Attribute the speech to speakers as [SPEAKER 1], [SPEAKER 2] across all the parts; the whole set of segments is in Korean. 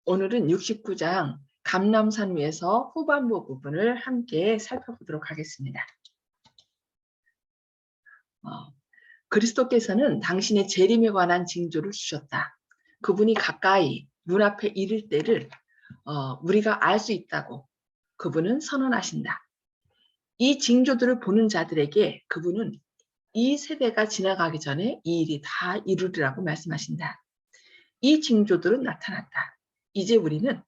[SPEAKER 1] 오늘은 69장 감람산 위에서 후반부 부분을 함께 살펴보도록 하겠습니다. 그리스도께서는 당신의 재림에 관한 징조를 주셨다. 그분이 가까이 눈앞에 이를 때를 우리가 알 수 있다고 그분은 선언하신다. 이 징조들을 보는 자들에게 그분은 이 세대가 지나가기 전에 이 일이 다 이루리라고 말씀하신다. 이 징조들은 나타났다. 이제 우리는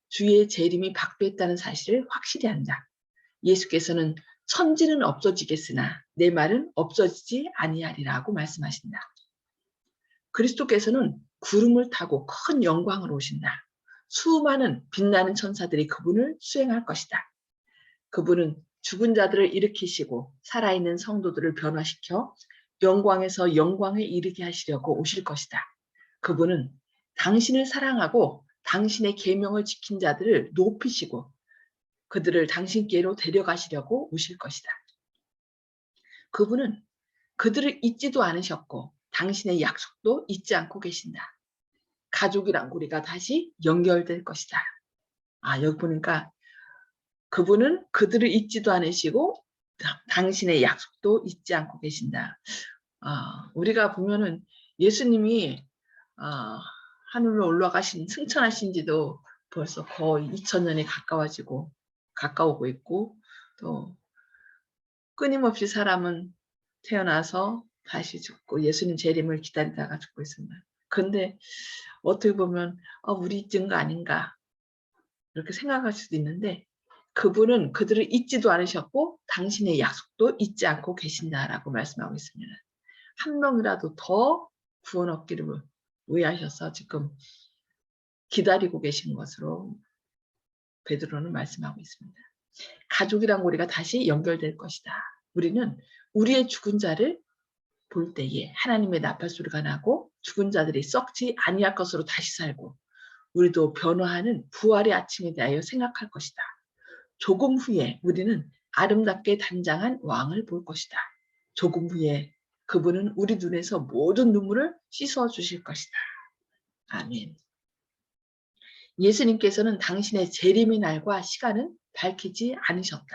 [SPEAKER 1] 주의 재림이 박도했다는 사실을 확실히 한다. 예수께서는 천지는 없어지겠으나 내 말은 없어지지 아니하리라고 말씀하신다. 그리스도께서는 구름을 타고 큰 영광으로 오신다. 수많은 빛나는 천사들이 그분을 수행할 것이다. 그분은 죽은 자들을 일으키시고 살아있는 성도들을 변화시켜 영광에서 영광에 이르게 하시려고 오실 것이다. 그분은 당신을 사랑하고 당신의 계명을 지킨 자들을 높이시고 그들을 당신께로 데려가시려고 오실 것이다. 그분은 그들을 잊지도 않으셨고 당신의 약속도 잊지 않고 계신다. 가족이란 고리가 다시 연결될 것이다. 여기 보니까 그분은 그들을 잊지도 않으시고 당신의 약속도 잊지 않고 계신다. 우리가 보면은 예수님이 하늘로 올라가신 승천하신 지도 벌써 거의 2000년이 가까우고 있고 또 끊임없이 사람은 태어나서 다시 죽고 예수님 재림을 기다리다가 죽고 있습니다. 그런데 어떻게 보면 우리 잊은 거 아닌가 이렇게 생각할 수도 있는데 그분은 그들을 잊지도 않으셨고 당신의 약속도 잊지 않고 계신다라고 말씀하고 있습니다. 한 명이라도 더 구원 얻기를 위하셔서 지금 기다리고 계신 것으로 베드로는 말씀하고 있습니다. 가족이란 고리가 다시 연결될 것이다. 우리는 우리의 죽은 자를 볼 때에 하나님의 나팔 소리가 나고 죽은 자들이 썩지 아니할 것으로 다시 살고 우리도 변화하는 부활의 아침에 대하여 생각할 것이다. 조금 후에 우리는 아름답게 단장한 왕을 볼 것이다. 조금 후에 그분은 우리 눈에서 모든 눈물을 씻어 주실 것이다. 아멘. 예수님께서는 당신의 재림의 날과 시간은 밝히지 않으셨다.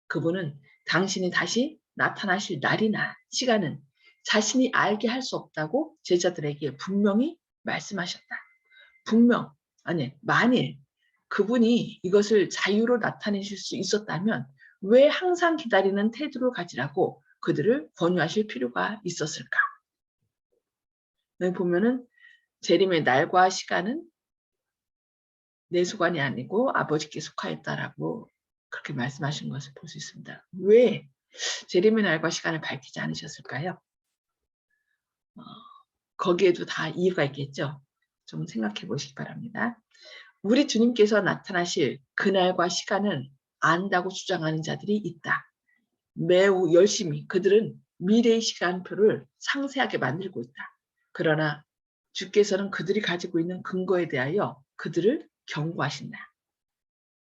[SPEAKER 1] 그분은 당신이 다시 나타나실 날이나 시간은 자신이 알게 할 수 없다고 제자들에게 분명히 말씀하셨다. 만일 그분이 이것을 자유로 나타내실 수 있었다면 왜 항상 기다리는 태도를 가지라고 그들을 권유하실 필요가 있었을까? 여기 보면은 재림의 날과 시간은 내 소관이 아니고 아버지께 속하였다라고 그렇게 말씀하신 것을 볼 수 있습니다. 왜 재림의 날과 시간을 밝히지 않으셨을까요? 거기에도 다 이유가 있겠죠. 좀 생각해 보시기 바랍니다. 우리 주님께서 나타나실 그날과 시간을 안다고 주장하는 자들이 있다. 매우 열심히 그들은 미래의 시간표를 상세하게 만들고 있다. 그러나 주께서는 그들이 가지고 있는 근거에 대하여 그들을 경고하신다.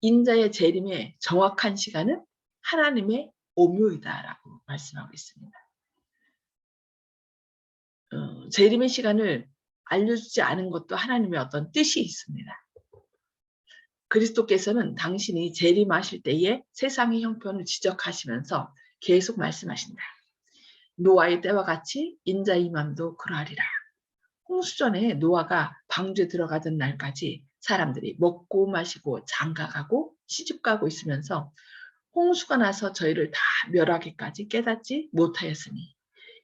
[SPEAKER 1] 인자의 재림의 정확한 시간은 하나님의 오묘이다라고 말씀하고 있습니다. 재림의 시간을 알려주지 않은 것도 하나님의 어떤 뜻이 있습니다. 그리스도께서는 당신이 재림하실 때에 세상의 형편을 지적하시면서 계속 말씀하신다. 노아의 때와 같이 인자의 임함도 그러하리라. 홍수전에 노아가 방주에 들어가던 날까지 사람들이 먹고 마시고 장가가고 시집가고 있으면서 홍수가 나서 저희를 다 멸하기까지 깨닫지 못하였으니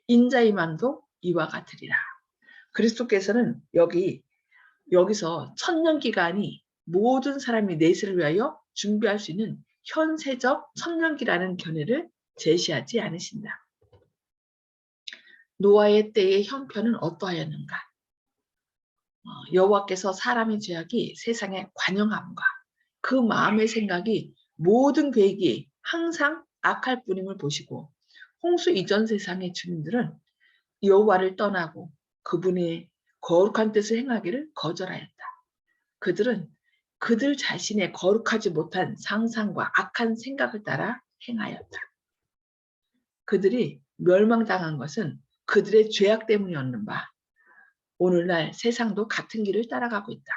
[SPEAKER 1] 인자의 임함도 이와 같으리라. 그리스도께서는 여기서 천년 기간이 모든 사람이 내세를 위하여 준비할 수 있는 현세적 천년기라는 견해를 제시하지 않으신다. 노아의 때의 형편은 어떠하였는가? 여호와께서 사람의 죄악이 세상에 관영함과 그 마음의 생각이 모든 계획이 항상 악할 뿐임을 보시고 홍수 이전 세상의 주민들은 여호와를 떠나고 그분의 거룩한 뜻을 행하기를 거절하였다. 그들은 그들 자신의 거룩하지 못한 상상과 악한 생각을 따라 행하였다. 그들이 멸망당한 것은 그들의 죄악 때문이었는 바 오늘날 세상도 같은 길을 따라가고 있다.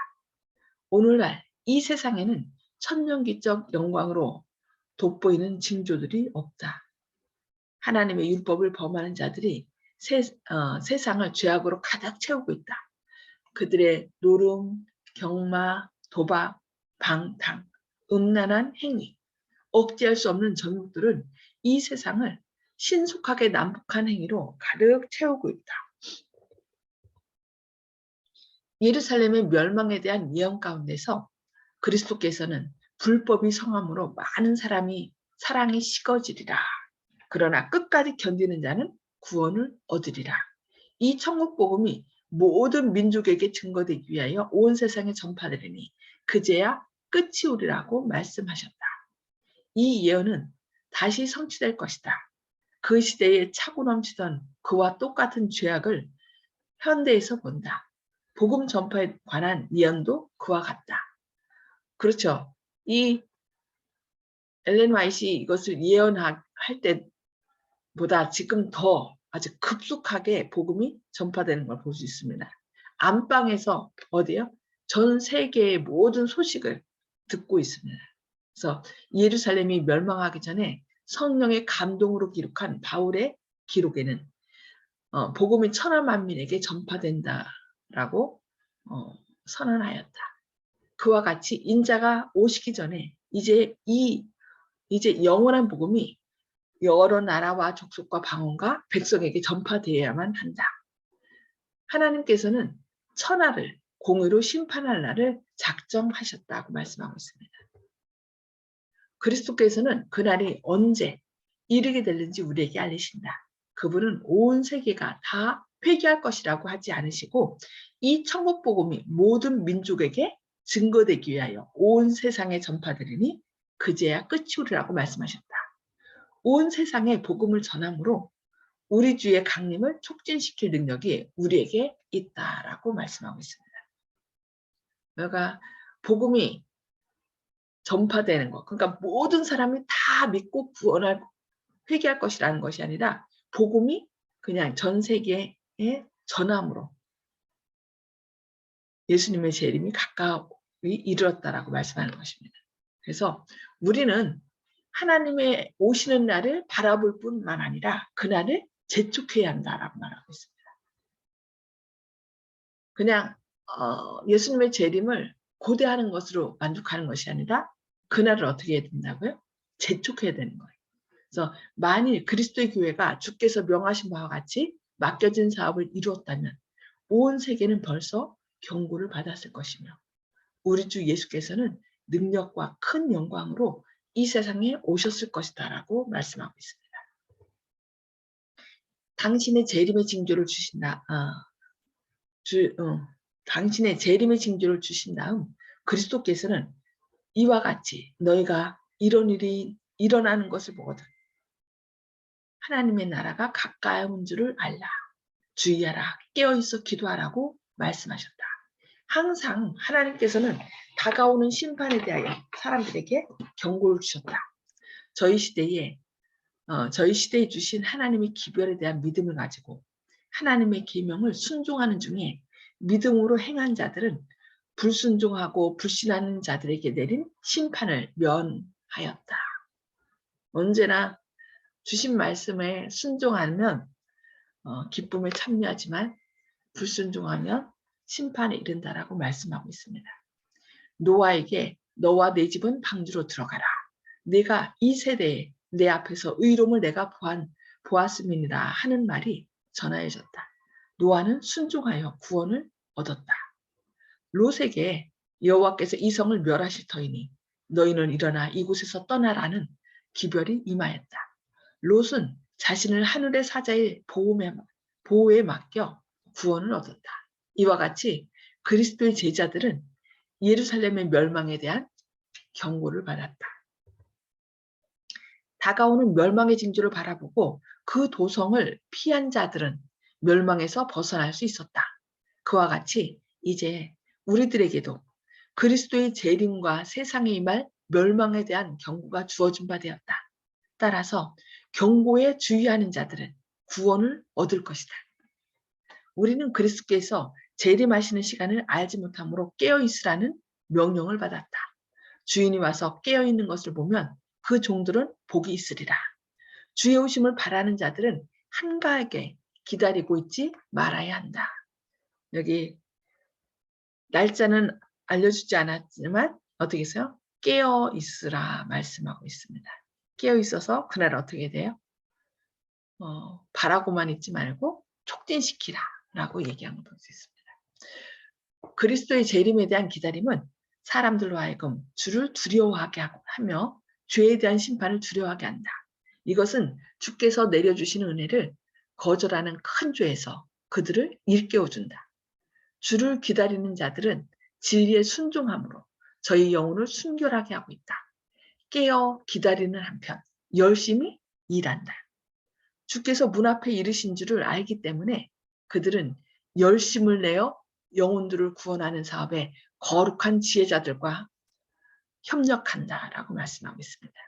[SPEAKER 1] 오늘날 이 세상에는 천년기적 영광으로 돋보이는 징조들이 없다. 하나님의 율법을 범하는 자들이 세상을 죄악으로 가득 채우고 있다. 그들의 노름, 경마, 도박, 방탕, 음란한 행위, 억제할 수 없는 정욕들은 이 세상을 신속하게 난폭한 행위로 가득 채우고 있다. 예루살렘의 멸망에 대한 예언 가운데서 그리스도께서는 불법이 성함으로 많은 사람이 사랑이 식어지리라. 그러나 끝까지 견디는 자는 구원을 얻으리라. 이 천국 복음이 모든 민족에게 증거되기 위하여 온 세상에 전파되리니 그제야 끝이 오리라고 말씀하셨다. 이 예언은 다시 성취될 것이다. 그 시대에 차고 넘치던 그와 똑같은 죄악을 현대에서 본다. 복음 전파에 관한 예언도 그와 같다. 그렇죠. 이 엘렌 화이트이 이것을 예언할 때보다 지금 더 아주 급속하게 복음이 전파되는 걸 볼 수 있습니다. 안방에서 어디요? 전 세계의 모든 소식을 듣고 있습니다. 그래서 예루살렘이 멸망하기 전에 성령의 감동으로 기록한 바울의 기록에는 복음이 천하 만민에게 전파된다라고 선언하였다. 그와 같이 인자가 오시기 전에 이제 영원한 복음이 여러 나라와 족속과 방언과 백성에게 전파되어야만 한다. 하나님께서는 천하를 공의로 심판할 날을 작정하셨다고 말씀하고 있습니다. 그리스도께서는 그날이 언제 이르게 될는지 우리에게 알리신다. 그분은 온 세계가 다 회개할 것이라고 하지 않으시고 이 천국 복음이 모든 민족에게 증거되기 위하여 온 세상에 전파되리니 그제야 끝이 오리라고 말씀하셨다. 온 세상에 복음을 전함으로 우리 주의 강림을 촉진시킬 능력이 우리에게 있다라고 말씀하고 있습니다. 그러니까 복음이 전파되는 것, 그러니까 모든 사람이 다 믿고 구원할 회개할 것이라는 것이 아니라 복음이 그냥 전 세계에 전함으로 예수님의 재림이 가까이 이르렀다라고 말씀하는 것입니다. 그래서 우리는 하나님의 오시는 날을 바라볼 뿐만 아니라 그날을 재촉해야 한다라고 말하고 있습니다. 그냥 예수님의 재림을 고대하는 것으로 만족하는 것이 아니라 그날을 어떻게 해야 된다고요? 재촉해야 되는 거예요. 그래서 만일 그리스도의 교회가 주께서 명하신 바와 같이 맡겨진 사업을 이루었다면 온 세계는 벌써 경고를 받았을 것이며 우리 주 예수께서는 능력과 큰 영광으로 이 세상에 오셨을 것이다라고 말씀하고 있습니다. 당신의 재림의 징조를 주신다. 당신의 재림의 징조를 주신 다음 그리스도께서는 이와 같이 너희가 이런 일이 일어나는 것을 보거든 하나님의 나라가 가까이 온 줄을 알라. 주의하라. 깨어있어 기도하라고 말씀하셨다. 항상 하나님께서는 다가오는 심판에 대하여 사람들에게 경고를 주셨다. 저희 시대에 주신 하나님의 기별에 대한 믿음을 가지고 하나님의 계명을 순종하는 중에 믿음으로 행한 자들은 불순종하고 불신하는 자들에게 내린 심판을 면하였다. 언제나 주신 말씀에 순종하면 기쁨에 참여하지만 불순종하면 심판에 이른다라고 말씀하고 있습니다. 노아에게 너와 내 집은 방주로 들어가라. 내가 이 세대에 내 앞에서 의로움을 내가 보았음이니라 하는 말이 전하여졌다. 노아는 순종하여 구원을 얻었다. 롯에게 여호와께서 이 성을 멸하실 터이니 너희는 일어나 이곳에서 떠나라는 기별이 임하였다. 롯은 자신을 하늘의 사자의 보호에 맡겨 구원을 얻었다. 이와 같이 그리스도의 제자들은 예루살렘의 멸망에 대한 경고를 받았다. 다가오는 멸망의 징조를 바라보고 그 도성을 피한 자들은 멸망에서 벗어날 수 있었다. 그와 같이 이제 우리들에게도 그리스도의 재림과 세상에 임할 멸망에 대한 경고가 주어진 바 되었다. 따라서 경고에 주의하는 자들은 구원을 얻을 것이다. 우리는 그리스도께서 재림하시는 시간을 알지 못하므로 깨어있으라는 명령을 받았다. 주인이 와서 깨어있는 것을 보면 그 종들은 복이 있으리라. 주의 오심을 바라는 자들은 한가하게 기다리고 있지 말아야 한다. 여기 날짜는 알려주지 않았지만 어떻게 해서요? 깨어 있으라 말씀하고 있습니다. 깨어 있어서 그날 어떻게 돼요? 바라고만 있지 말고 촉진시키라 라고 얘기한 걸 볼 수 있습니다. 그리스도의 재림에 대한 기다림은 사람들로 하여금 주를 두려워하게 하며 죄에 대한 심판을 두려워하게 한다. 이것은 주께서 내려주시는 은혜를 거절하는 큰 죄에서 그들을 일깨워준다. 주를 기다리는 자들은 진리에 순종함으로 저희 영혼을 순결하게 하고 있다. 깨어 기다리는 한편 열심히 일한다. 주께서 문 앞에 이르신 줄을 알기 때문에 그들은 열심을 내어 영혼들을 구원하는 사업에 거룩한 지혜자들과 협력한다라고 말씀하고 있습니다.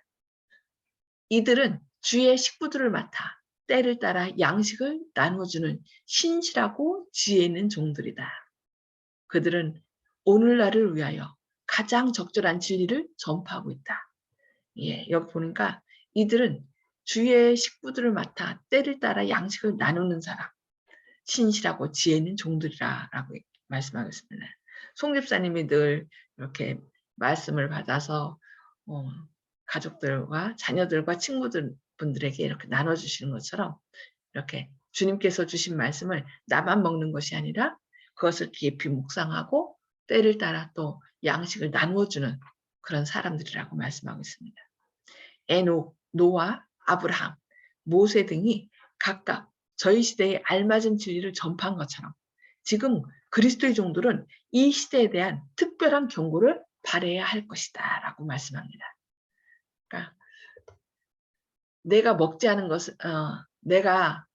[SPEAKER 1] 이들은 주의 식구들을 맡아 때를 따라 양식을 나누어주는 신실하고 지혜 있는 종들이다. 그들은 오늘날을 위하여 가장 적절한 진리를 전파하고 있다. 예, 여기 보니까 이들은 주의 식구들을 맡아 때를 따라 양식을 나누는 사람, 신실하고 지혜 있는 종들이라고 말씀하겠습니다. 송 집사님이 늘 이렇게 말씀을 받아서 가족들과 자녀들과 친구분들에게 이렇게 나눠주시는 것처럼 이렇게 주님께서 주신 말씀을 나만 먹는 것이 아니라 그것을 깊이 묵상하고 때를 따라 또 양식을 나누어주는 그런 사람들이라고 말씀하고 있습니다. 에녹, 노아, 아브라함, 모세 등이 각각 저희 시대에 알맞은 진리를 전파한 것처럼 지금 그리스도의 종들은 이 시대에 대한 특별한 경고를 발해야 할 것이다 라고 말씀합니다. 그러니까 내가 먹지 않은 것을 내가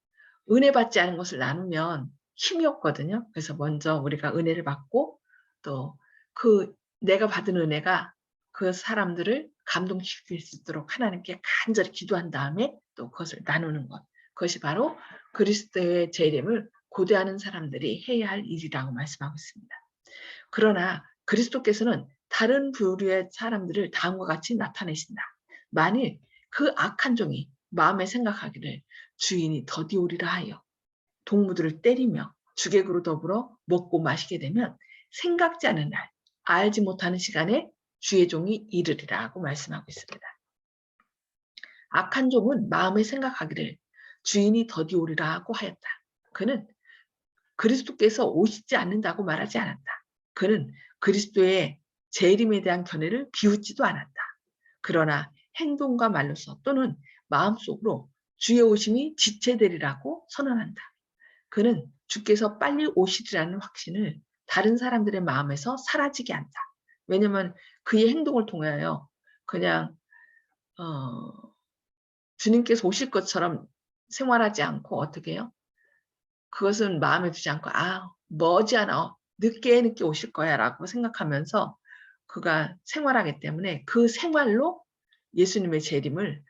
[SPEAKER 1] 은혜 받지 않은 것을 나누면 힘이 없거든요. 그래서 먼저 우리가 은혜를 받고 또 그 내가 받은 은혜가 그 사람들을 감동시킬 수 있도록 하나님께 간절히 기도한 다음에 또 그것을 나누는 것. 그것이 바로 그리스도의 재림을 고대하는 사람들이 해야 할 일이라고 말씀하고 있습니다. 그러나 그리스도께서는 다른 부류의 사람들을 다음과 같이 나타내신다. 만일 그 악한 종이 마음에 생각하기를 주인이 더디 오리라 하여 동무들을 때리며 주객으로 더불어 먹고 마시게 되면 생각지 않은 날, 알지 못하는 시간에 주의 종이 이르리라고 말씀하고 있습니다. 악한 종은 마음에 생각하기를 주인이 더디 오리라고 하였다. 그는 그리스도께서 오시지 않는다고 말하지 않았다. 그는 그리스도의 재림에 대한 견해를 비웃지도 않았다. 그러나 행동과 말로서 또는 마음속으로 주의 오심이 지체되리라고 선언한다. 그는 주께서 빨리 오시리라는 확신을 다른 사람들의 마음에서 사라지게 한다. 왜냐하면 그의 행동을 통하여 그냥 주님께서 오실 것처럼 생활하지 않고 어떻게 해요? 그것은 마음에 두지 않고 머지않아 늦게 오실 거야 라고 생각하면서 그가 생활하기 때문에 그 생활로 예수님의 재림을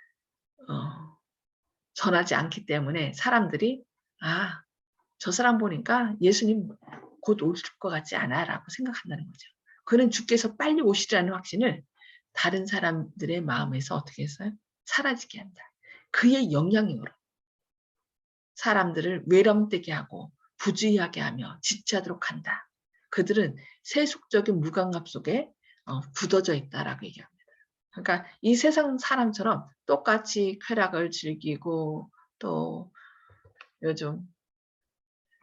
[SPEAKER 1] 전하지 않기 때문에 사람들이 저 사람 보니까 예수님 곧 오실 것 같지 않아 라고 생각한다는 거죠. 그는 주께서 빨리 오시리라는 확신을 다른 사람들의 마음에서 어떻게 했어요? 사라지게 한다. 그의 영향력으로 사람들을 외람되게 하고 부주의하게 하며 지체하도록 한다. 그들은 세속적인 무감각 속에 굳어져 있다라고 얘기합니다. 그러니까 이 세상 사람처럼 똑같이 쾌락을 즐기고 또 요즘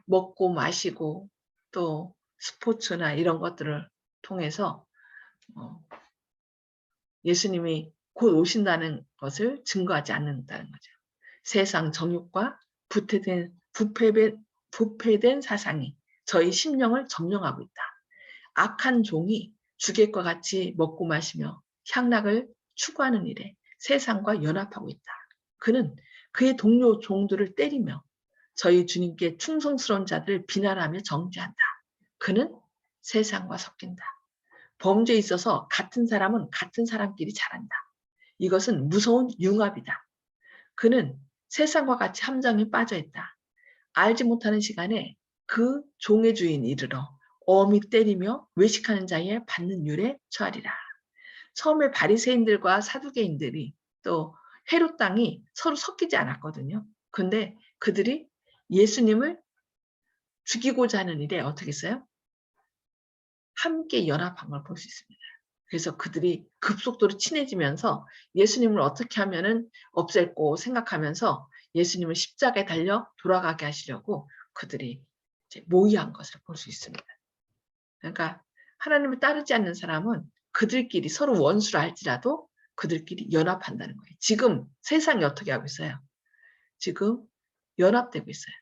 [SPEAKER 1] 먹고 마시고 또 스포츠나 이런 것들을 통해서 예수님이 곧 오신다는 것을 증거하지 않는다는 거죠. 세상 정욕과 부패된 사상이 저희 심령을 점령하고 있다. 악한 종이 주객과 같이 먹고 마시며 향락을 추구하는 일에 세상과 연합하고 있다. 그는 그의 동료 종들을 때리며 저희 주님께 충성스러운 자들을 비난하며 정죄한다. 그는 세상과 섞인다. 범죄에 있어서 같은 사람은 같은 사람끼리 잘한다. 이것은 무서운 융합이다. 그는 세상과 같이 함정에 빠져 있다. 알지 못하는 시간에 그 종의 주인이 이르러 엄히 때리며 외식하는 자에 받는 율에 처하리라. 처음에 바리새인들과 사두개인들이 또 헤롯 당이 서로 섞이지 않았거든요. 근데 그들이 예수님을 죽이고자 하는 일에 어떻게 했어요? 함께 연합한 걸 볼 수 있습니다. 그래서 그들이 급속도로 친해지면서 예수님을 어떻게 하면은 없앨고 생각하면서 예수님을 십자가에 달려 돌아가게 하시려고 그들이 이제 모의한 것을 볼 수 있습니다. 그러니까 하나님을 따르지 않는 사람은 그들끼리 서로 원수라 할지라도 그들끼리 연합한다는 거예요. 지금 세상이 어떻게 하고 있어요? 지금 연합되고 있어요.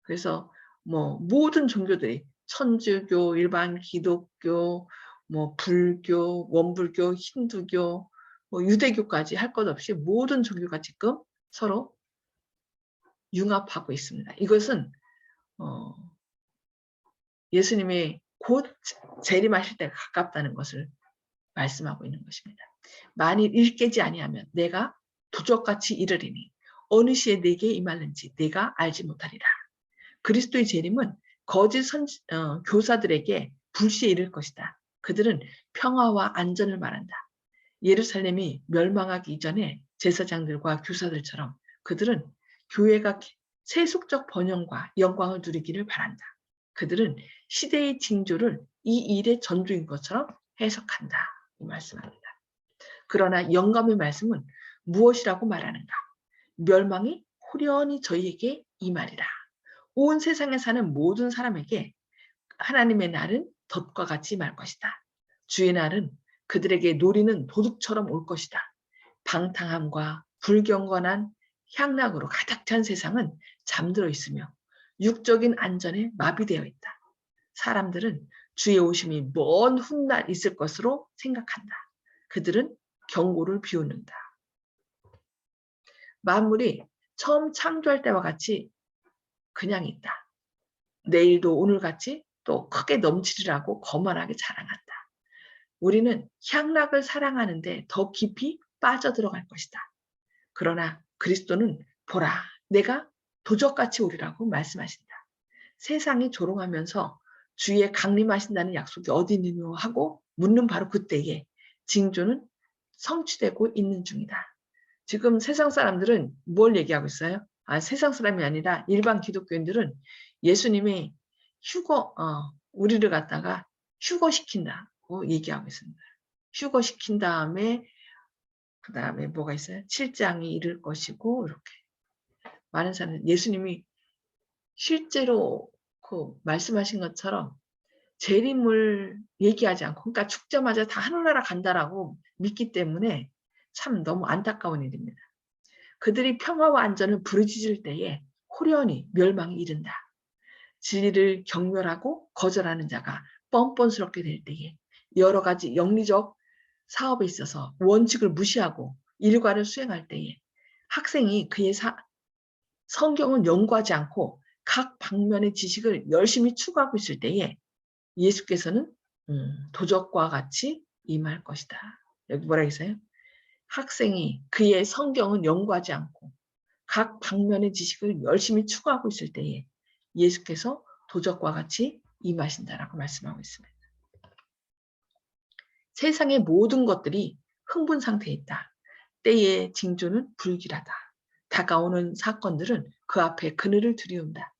[SPEAKER 1] 그래서 뭐 모든 종교들이 천주교, 일반 기독교, 뭐 불교, 원불교, 힌두교, 뭐 유대교까지 할 것 없이 모든 종교가 지금 서로 융합하고 있습니다. 이것은 예수님이 곧 재림하실 때가 가깝다는 것을 말씀하고 있는 것입니다. 만일 일 깨지 아니하면 내가 도적같이 이르리니 어느 시에 내게 임할는지 내가 알지 못하리라. 그리스도의 재림은 거짓 교사들에게 불시에 이를 것이다. 그들은 평화와 안전을 말한다. 예루살렘이 멸망하기 이전에 제사장들과 교사들처럼 그들은 교회가 세속적 번영과 영광을 누리기를 바란다. 그들은 시대의 징조를 이 일의 전조인 것처럼 해석한다. 이 말씀합니다. 그러나 영감의 말씀은 무엇이라고 말하는가? 멸망이 호련히 저희에게 임하리라. 온 세상에 사는 모든 사람에게 하나님의 날은 덫과 같이 말 것이다. 주의 날은 그들에게 노리는 도둑처럼 올 것이다. 방탕함과 불경건한 향락으로 가득 찬 세상은 잠들어 있으며 육적인 안전에 마비되어 있다. 사람들은 주의 오심이 먼 훗날 있을 것으로 생각한다. 그들은 경고를 비웃는다. 만물이 처음 창조할 때와 같이 그냥 있다. 내일도 오늘같이 또 크게 넘치리라고 거만하게 자랑한다. 우리는 향락을 사랑하는데 더 깊이 빠져들어갈 것이다. 그러나 그리스도는 보라, 내가 도적같이 오리라고 말씀하신다. 세상이 조롱하면서 주의 강림하신다는 약속이 어디 있느냐 하고 묻는 바로 그때에 징조는 성취되고 있는 중이다. 지금 세상 사람들은 뭘 얘기하고 있어요? 세상 사람이 아니라 일반 기독교인들은 예수님이 우리를 갖다가 휴거시킨다고 얘기하고 있습니다. 휴거시킨 다음에 그 다음에 뭐가 있어요? 7장이 이를 것이고 이렇게 많은 사람들 예수님이 실제로 그 말씀하신 것처럼 재림을 얘기하지 않고 그러니까 죽자마자 다 하늘나라 간다라고 믿기 때문에 참 너무 안타까운 일입니다. 그들이 평화와 안전을 부르짖을 때에 호련히 멸망이 이른다. 진리를 경멸하고 거절하는 자가 뻔뻔스럽게 될 때에 여러 가지 영리적 사업에 있어서 원칙을 무시하고 일과를 수행할 때에 학생이 그의 성경은 연구하지 않고 각 방면의 지식을 열심히 추구하고 있을 때에 예수께서는 도적과 같이 임할 것이다. 여기 뭐라 했어요? 학생이 그의 성경은 연구하지 않고 각 방면의 지식을 열심히 추구하고 있을 때에 예수께서 도적과 같이 임하신다라고 말씀하고 있습니다. 세상의 모든 것들이 흥분 상태에 있다. 때의 징조는 불길하다. 다가오는 사건들은 그 앞에 그늘을 들이운다.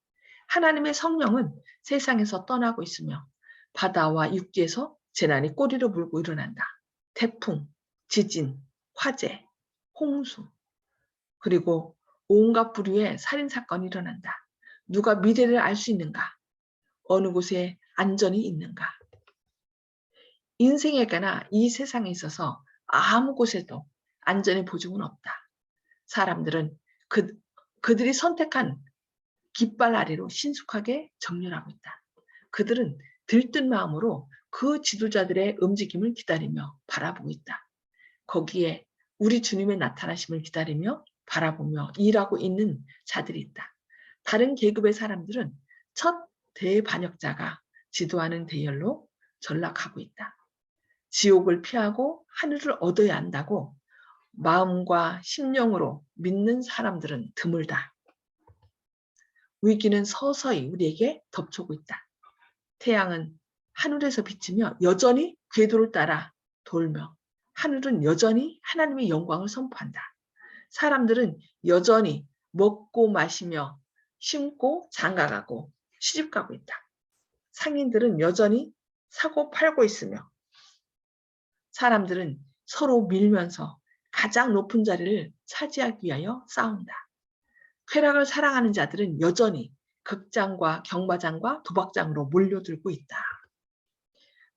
[SPEAKER 1] 하나님의 성령은 세상에서 떠나고 있으며 바다와 육지에서 재난이 꼬리를 물고 일어난다. 태풍, 지진, 화재, 홍수, 그리고 온갖 부류의 살인사건이 일어난다. 누가 미래를 알 수 있는가? 어느 곳에 안전이 있는가? 인생에게나 이 세상에 있어서 아무 곳에도 안전의 보증은 없다. 사람들은 그들이 선택한 깃발 아래로 신속하게 정렬하고 있다. 그들은 들뜬 마음으로 그 지도자들의 움직임을 기다리며 바라보고 있다. 거기에 우리 주님의 나타나심을 기다리며 바라보며 일하고 있는 자들이 있다. 다른 계급의 사람들은 첫 대반역자가 지도하는 대열로 전락하고 있다. 지옥을 피하고 하늘을 얻어야 한다고 마음과 심령으로 믿는 사람들은 드물다. 위기는 서서히 우리에게 덮쳐오고 있다. 태양은 하늘에서 비치며 여전히 궤도를 따라 돌며 하늘은 여전히 하나님의 영광을 선포한다. 사람들은 여전히 먹고 마시며 심고 장가가고 시집가고 있다. 상인들은 여전히 사고 팔고 있으며 사람들은 서로 밀면서 가장 높은 자리를 차지하기 위하여 싸운다. 쾌락을 사랑하는 자들은 여전히 극장과 경마장과 도박장으로 몰려들고 있다.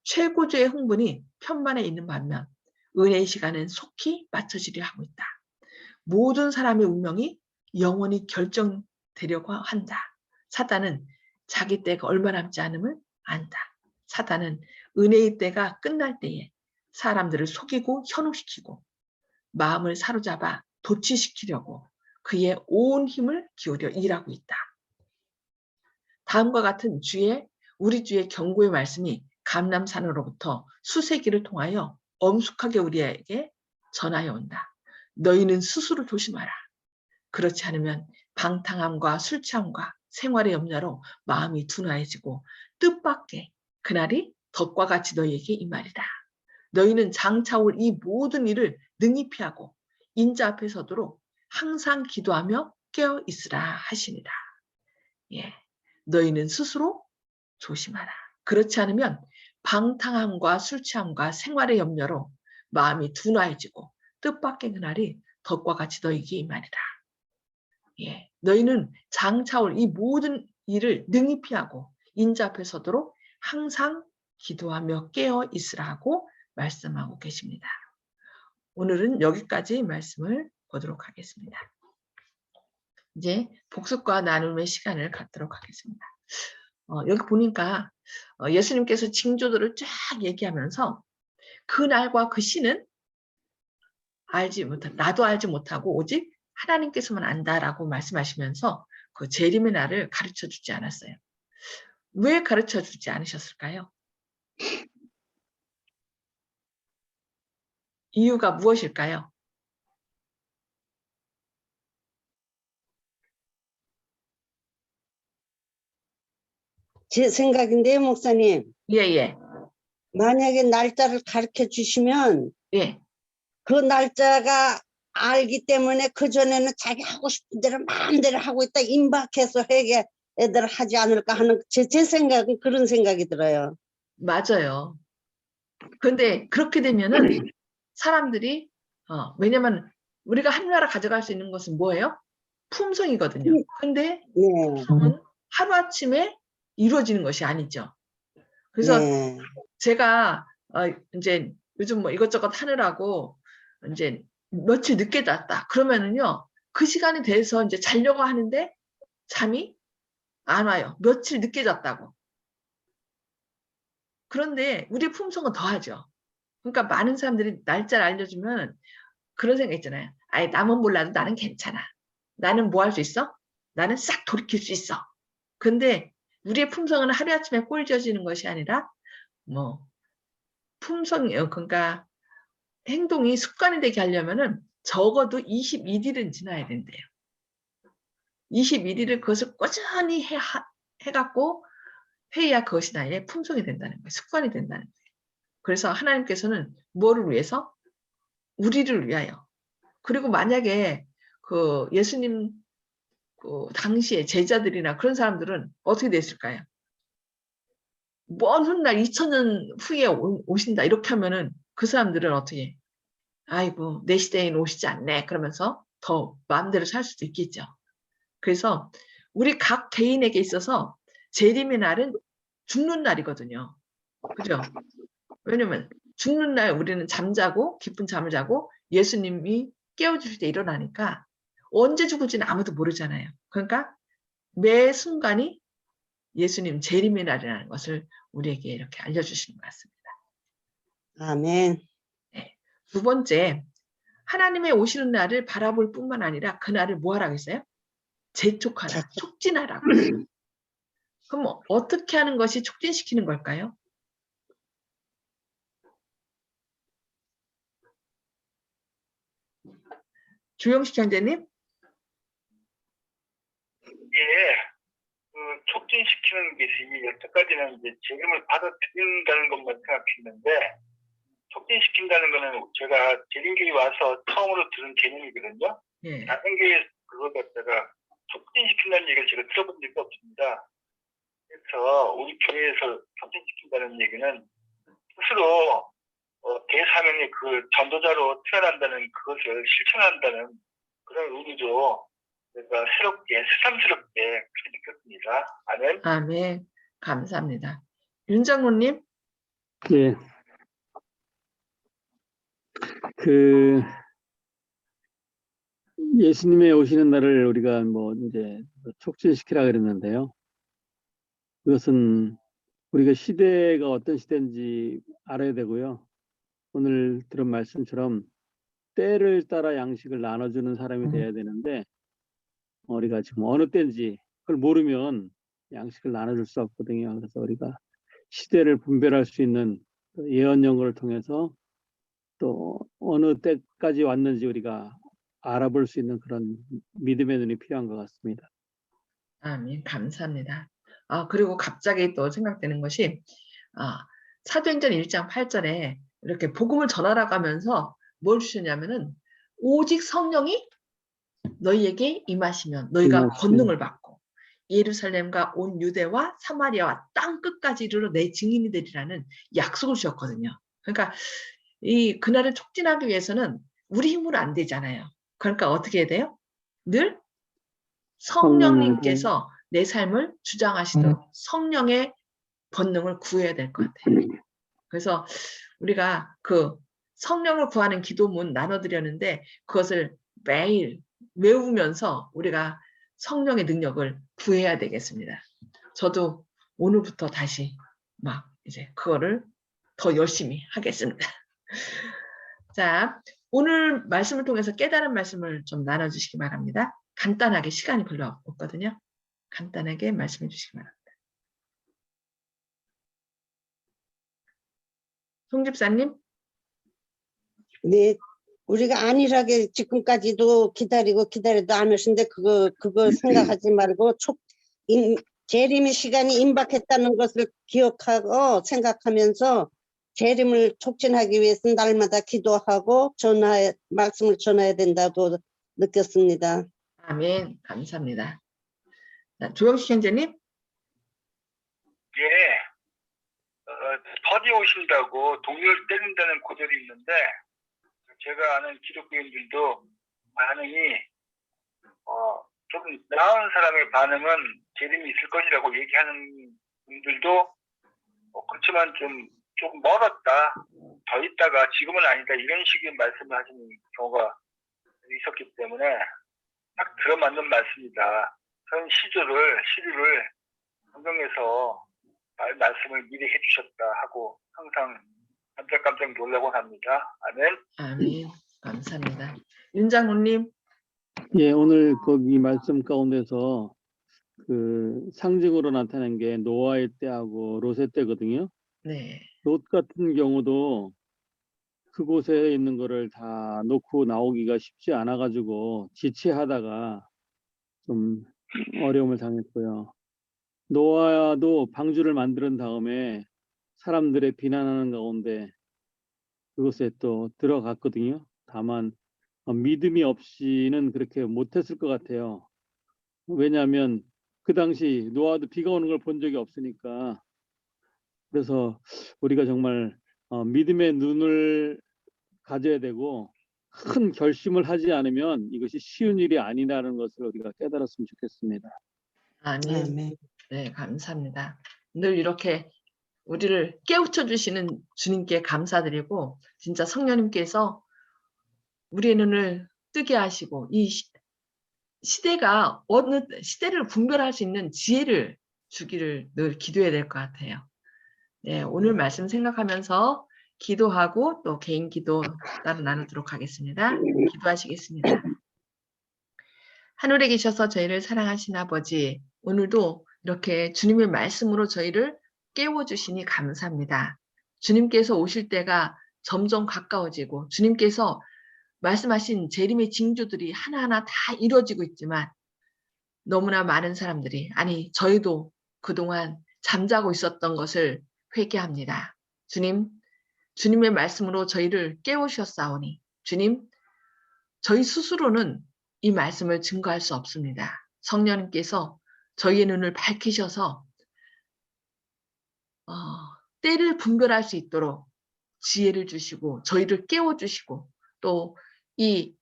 [SPEAKER 1] 최고조의 흥분이 편만에 있는 반면 은혜의 시간은 속히 맞춰지려 하고 있다. 모든 사람의 운명이 영원히 결정되려고 한다. 사단은 자기 때가 얼마 남지 않음을 안다. 사단은 은혜의 때가 끝날 때에 사람들을 속이고 현혹시키고 마음을 사로잡아 도취시키려고 그의 온 힘을 기울여 일하고 있다. 다음과 같은 우리 주의 경고의 말씀이 감람산으로부터 수세기를 통하여 엄숙하게 우리에게 전하여 온다. 너희는 스스로 조심하라. 그렇지 않으면 방탕함과 술 취함과 생활의 염려로 마음이 둔화해지고 뜻밖의 그날이 덫과 같이 너희에게 임하리라. 너희는 장차 올 이 모든 일을 능히 피하고 인자 앞에 서도록 항상 기도하며 깨어 있으라 하시니라. 예, 너희는 스스로 조심하라. 그렇지 않으면 방탕함과 술 취함과 생활의 염려로 마음이 둔화해지고 뜻밖의 그날이 덫과 같이 너희에게 임하리라. 예, 너희는 장차 올 이 모든 일을 능히 피하고 인자 앞에 서도록 항상 기도하며 깨어 있으라 하고 말씀하고 계십니다. 오늘은 여기까지 말씀을 보도록 하겠습니다. 이제 복습과 나눔의 시간을 갖도록 하겠습니다. 여기 보니까 예수님께서 징조들을 쫙 얘기하면서 그 날과 그 시는 나도 알지 못하고 오직 하나님께서만 안다라고 말씀하시면서 그 재림의 날을 가르쳐 주지 않았어요. 왜 가르쳐 주지 않으셨을까요? 이유가 무엇일까요?
[SPEAKER 2] 제 생각인데요, 목사님.
[SPEAKER 1] 예.
[SPEAKER 2] 만약에 날짜를 가르쳐 주시면
[SPEAKER 1] 예.
[SPEAKER 2] 그 날짜가 알기 때문에 그전에는 자기 하고 싶은 대로 마음대로 하고 있다 임박해서 회개 애들 하지 않을까 하는 제 생각은 그런 생각이 들어요.
[SPEAKER 1] 맞아요. 그런데 그렇게 되면은 사람들이 왜냐면 우리가 하늘나라 가져갈 수 있는 것은 뭐예요? 품성이거든요. 근데 품성은 하루아침에 이루어지는 것이 아니죠. 그래서
[SPEAKER 2] 네.
[SPEAKER 1] 제가 이제 요즘 뭐 이것저것 하느라고 이제 며칠 늦게 잤다. 그러면은요, 그 시간이 돼서 이제 자려고 하는데 잠이 안 와요. 며칠 늦게 잤다고. 그런데 우리 품성은 더하죠. 그러니까 많은 사람들이 날짜를 알려주면 그런 생각 있잖아요. 아이, 남은 몰라도 나는 괜찮아. 나는 뭐 할 수 있어? 나는 싹 돌이킬 수 있어. 근데 우리의 품성은 하루아침에 꼴져지는 것이 아니라 뭐 그러니까 행동이 습관이 되게 하려면은 적어도 21일은 지나야 된대요. 21일을 그것을 꾸준히 해갖고 해야 그것이 나의 품성이 된다는 거예요. 습관이 된다는 거예요. 그래서 하나님께서는 뭐를 위해서? 우리를 위하여. 그리고 만약에 그 예수님 그 당시에 제자들이나 그런 사람들은 어떻게 됐을까요? 먼 훗날 2000년 후에 오신다 이렇게 하면은 그 사람들은 어떻게 아이고 내 시대에는 오시지 않네 그러면서 더 마음대로 살 수도 있겠죠. 그래서 우리 각 개인에게 있어서 재림의 날은 죽는 날이거든요. 그죠? 왜냐면 죽는 날 우리는 잠자고 깊은 잠을 자고 예수님이 깨워주실 때 일어나니까 언제 죽을지는 아무도 모르잖아요. 그러니까 매 순간이 예수님 재림의 날이라는 것을 우리에게 이렇게 알려주시는 것 같습니다.
[SPEAKER 2] 아멘.
[SPEAKER 1] 네. 두 번째, 하나님의 오시는 날을 바라볼 뿐만 아니라 그 날을 뭐 하라고 했어요? 재촉하라, 촉진하라고. 그럼 어떻게 하는 것이 촉진시키는 걸까요? 주영식 형제님?
[SPEAKER 3] 예. 촉진시키는 것이 여태까지는 이제 재림을 받아들인다는 것만 생각했는데, 촉진시킨다는 거는 제가 재림교회 와서 처음으로 들은 개념이거든요.
[SPEAKER 1] 예.
[SPEAKER 3] 다른 교회 그거 갖다가 촉진시킨다는 얘기를 제가 들어본 적이 없습니다. 그래서 우리 교회에서 촉진시킨다는 얘기는 스스로 대사명의 그 전도자로 태어난다는 그것을 실천한다는 그런 의미로 제가 새롭게 새삼스럽게 그렇게 느꼈습니다. 아멘.
[SPEAKER 1] 아멘. 감사합니다. 윤장로님.
[SPEAKER 4] 예. 그 예수님의 오시는 날을 우리가 뭐 이제 촉진시키라 그랬는데요. 그것은 우리가 시대가 어떤 시대인지 알아야 되고요. 오늘 들은 말씀처럼 때를 따라 양식을 나눠주는 사람이 돼야 되는데, 우리가 지금 어느 때인지 그걸 모르면 양식을 나눠줄 수 없거든요. 그래서 우리가 시대를 분별할 수 있는 예언 연구를 통해서 또 어느 때까지 왔는지 우리가 알아볼 수 있는 그런 믿음의 눈이 필요한 것 같습니다.
[SPEAKER 1] 아멘. 감사합니다. 그리고 갑자기 또 생각되는 것이 사도행전 1장 8절에 이렇게 복음을 전하라고 하면서 뭘 주셨냐면은 오직 성령이 너희에게 임하시면 너희가 권능을 받고 예루살렘과 온 유대와 사마리아와 땅 끝까지 이르러 내 증인이 되리라는 약속을 주셨거든요. 그러니까 이 그날을 촉진하기 위해서는 우리 힘으로 안 되잖아요. 그러니까 어떻게 해야 돼요? 늘 성령님께서 내 삶을 주장하시도록 성령의 권능을 구해야 될 것 같아요. 그래서 우리가 그 성령을 구하는 기도문 나눠드렸는데 그것을 매일 외우면서 우리가 성령의 능력을 구해야 되겠습니다. 저도 오늘부터 다시 막 이제 그거를 더 열심히 하겠습니다. 자, 오늘 말씀을 통해서 깨달은 말씀을 좀 나눠주시기 바랍니다. 간단하게 시간이 별로 없거든요. 간단하게 말씀해 주시기 바랍니다. 송 집사님.
[SPEAKER 2] 네, 우리가 안일하게 지금까지도 기다려도 안 오신데 그거 생각하지 말고 재림의 시간이 임박했다는 것을 기억하고 생각하면서 재림을 촉진하기 위해서는 날마다 기도하고 말씀을 전해야 된다고 느꼈습니다.
[SPEAKER 1] 아멘. 감사합니다. 조영식 형제님.
[SPEAKER 3] 예. 더디 오신다고 동료를 때린다는 구절이 있는데, 제가 아는 기독교인들도 반응이 좀 나은 사람의 반응은 재림이 있을 것이라고 얘기하는 분들도 그렇지만 좀 멀었다, 더 있다가 지금은 아니다 이런 식의 말씀을 하시는 경우가 있었기 때문에 딱 들어맞는 말씀이다. 그런 시류를 성경에서 말씀을 미리 해주셨다 하고 항상 깜짝깜짝 놀라곤 합니다. 아멘.
[SPEAKER 1] 아멘. 감사합니다. 윤장로님.
[SPEAKER 4] 예, 오늘 거기 말씀 가운데서 그 상징으로 나타난 게 노아의 때하고 롯의 때거든요.
[SPEAKER 1] 네.
[SPEAKER 4] 롯 같은 경우도 그곳에 있는 거를 다 놓고 나오기가 쉽지 않아 가지고 지체하다가 좀 어려움을 당했고요. 노아도 방주를 만든 다음에 사람들의 비난하는 가운데 그곳에 또 들어갔거든요. 다만 믿음이 없이는 그렇게 못했을 것 같아요. 왜냐하면 그 당시 노아도 비가 오는 걸 본 적이 없으니까. 그래서 우리가 정말 믿음의 눈을 가져야 되고 큰 결심을 하지 않으면 이것이 쉬운 일이 아니라는 것을 우리가 깨달았으면 좋겠습니다.
[SPEAKER 1] 아멘.
[SPEAKER 2] 아멘.
[SPEAKER 1] 네, 감사합니다. 늘 이렇게 우리를 깨우쳐 주시는 주님께 감사드리고 진짜 성령님께서 우리의 눈을 뜨게 하시고 이 시대가 어느 시대를 분별할 수 있는 지혜를 주기를 늘 기도해야 될 것 같아요. 네, 오늘 말씀 생각하면서 기도하고 또 개인 기도 따로 나누도록 하겠습니다. 기도하시겠습니다. 하늘에 계셔서 저희를 사랑하신 아버지, 오늘도 이렇게 주님의 말씀으로 저희를 깨워주시니 감사합니다. 주님께서 오실 때가 점점 가까워지고 주님께서 말씀하신 재림의 징조들이 하나하나 다 이루어지고 있지만 너무나 많은 사람들이, 아니 저희도 그동안 잠자고 있었던 것을 회개합니다. 주님, 주님의 말씀으로 저희를 깨우셨사오니 주님, 저희 스스로는 이 말씀을 증거할 수 없습니다. 성령님께서 저희의 눈을 밝히셔서 때를 분별할 수 있도록 지혜를 주시고 저희를 깨워주시고 또 이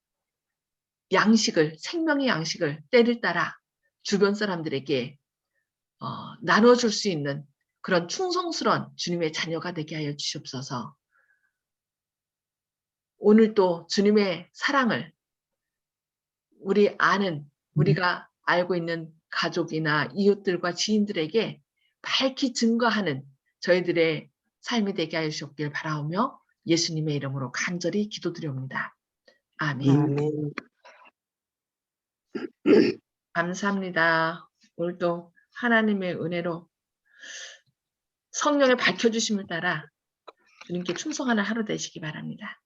[SPEAKER 1] 양식을, 생명의 양식을 때를 따라 주변 사람들에게 나눠줄 수 있는 그런 충성스러운 주님의 자녀가 되게 하여 주시옵소서. 오늘 또 주님의 사랑을 우리가 알고 있는 가족이나 이웃들과 지인들에게 밝히 증거하는 저희들의 삶이 되게 하여 주시옵길 바라오며 예수님의 이름으로 간절히 기도드립니다. 아멘.
[SPEAKER 2] 아멘.
[SPEAKER 1] 감사합니다. 오늘도 하나님의 은혜로 성령의 밝혀주심을 따라 주님께 충성하는 하루 되시기 바랍니다.